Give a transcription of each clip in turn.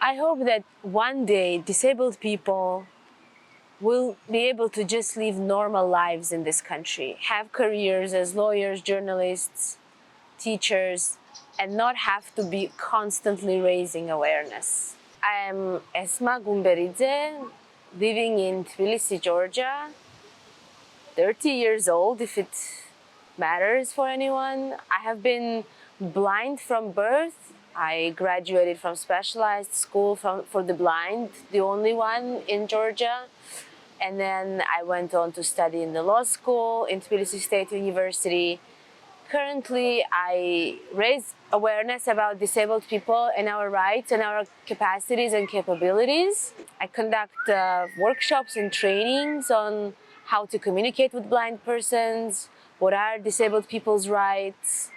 I hope that one day disabled people will be able to just live normal lives in this country, have careers as lawyers, journalists, teachers, and not have to be constantly raising awareness. I am Esma Goombissi, living in Tbilisi, Georgia, 30 years old, if it matters for anyone. I have been blind from birth. I graduated from specialized school for the blind, the only one in Georgia. And then I went on to study in the law school in Tbilisi State University. Currently, I raise awareness about disabled people and our rights and our capacities and capabilities. I conduct workshops and trainings on how to communicate with blind persons, what are disabled people's rights,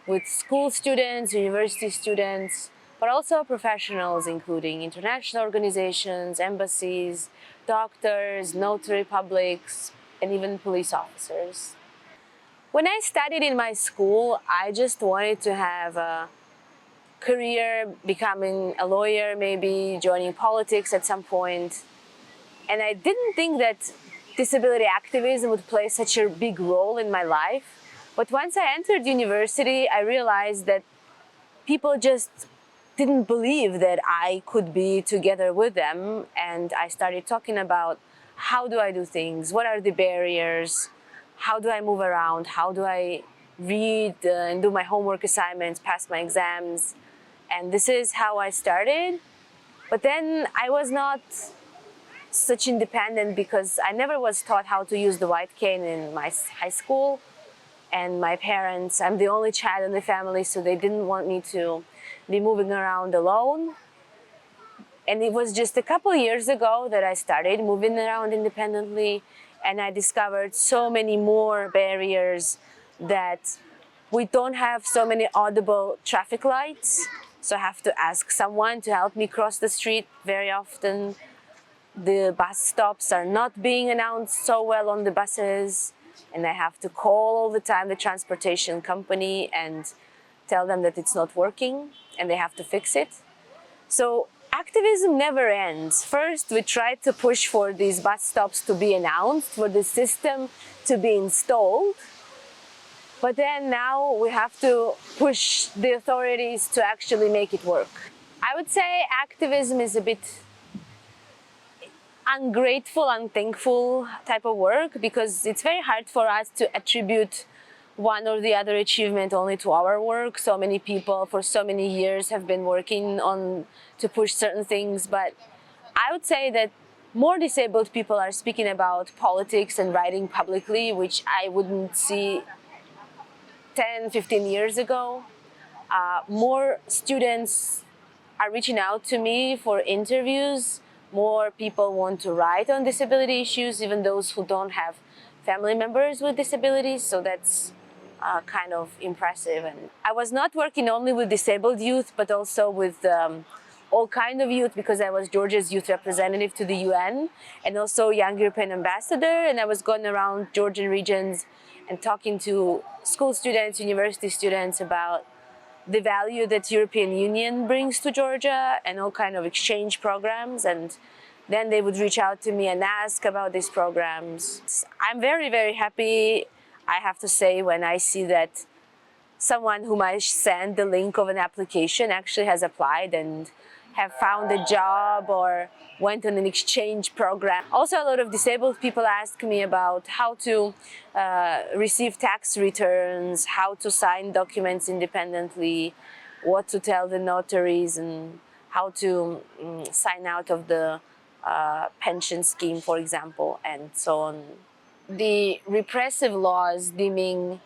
with school students, university students, but also professionals, including international organizations, embassies, doctors, notary publics, and even police officers. When I studied in my school, I just wanted to have a career, becoming a lawyer, maybe joining politics at some point. And I didn't think that disability activism would play such a big role in my life. But once I entered university, I realized that people just didn't believe that I could be together with them. And I started talking about how do I do things, what are the barriers, how do I move around, how do I read and do my homework assignments, pass my exams. And this is how I started. But then I was not such independent because I never was taught how to use the white cane in my high school. And my parents, I'm the only child in the family, so they didn't want me to be moving around alone. And it was just a couple years ago that I started moving around independently, and I discovered so many more barriers, that we don't have so many audible traffic lights, so I have to ask someone to help me cross the street very often. The bus stops are not being announced so well on the buses, and I have to call all the time the transportation company and tell them that it's not working and they have to fix it. So activism never ends. First, we try to push for these bus stops to be announced, for the system to be installed. But then now we have to push the authorities to actually make it work. I would say activism is a bit ungrateful, unthankful type of work, because it's very hard for us to attribute one or the other achievement only to our work. So many people for so many years have been working on to push certain things, but I would say that more disabled people are speaking about politics and writing publicly, which I wouldn't see 10, 15 years ago. More students are reaching out to me for interviews. More people want to write on disability issues, even those who don't have family members with disabilities, so that's kind of impressive. And I was not working only with disabled youth, but also with all kinds of youth, because I was Georgia's youth representative to the UN and also Young European Ambassador, and I was going around Georgian regions and talking to school students, university students about the value that European Union brings to Georgia and all kind of exchange programs. And then they would reach out to me and ask about these programs. I'm very, very happy, I have to say, when I see that someone whom I sent the link of an application actually has applied and have found a job or went on an exchange program. Also, a lot of disabled people ask me about how to receive tax returns, how to sign documents independently, what to tell the notaries, and how to sign out of the pension scheme, for example, and so on. The repressive laws deeming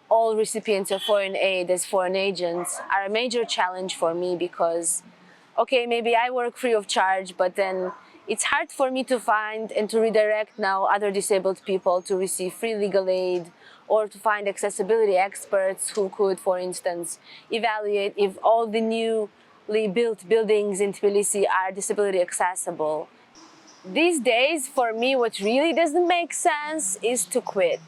all recipients of foreign aid as foreign agents are a major challenge for me, because okay, maybe I work free of charge, but then it's hard for me to find and to redirect now other disabled people to receive free legal aid, or to find accessibility experts who could, for instance, evaluate if all the newly built buildings in Tbilisi are disability accessible. These days, for me, what really doesn't make sense is to quit.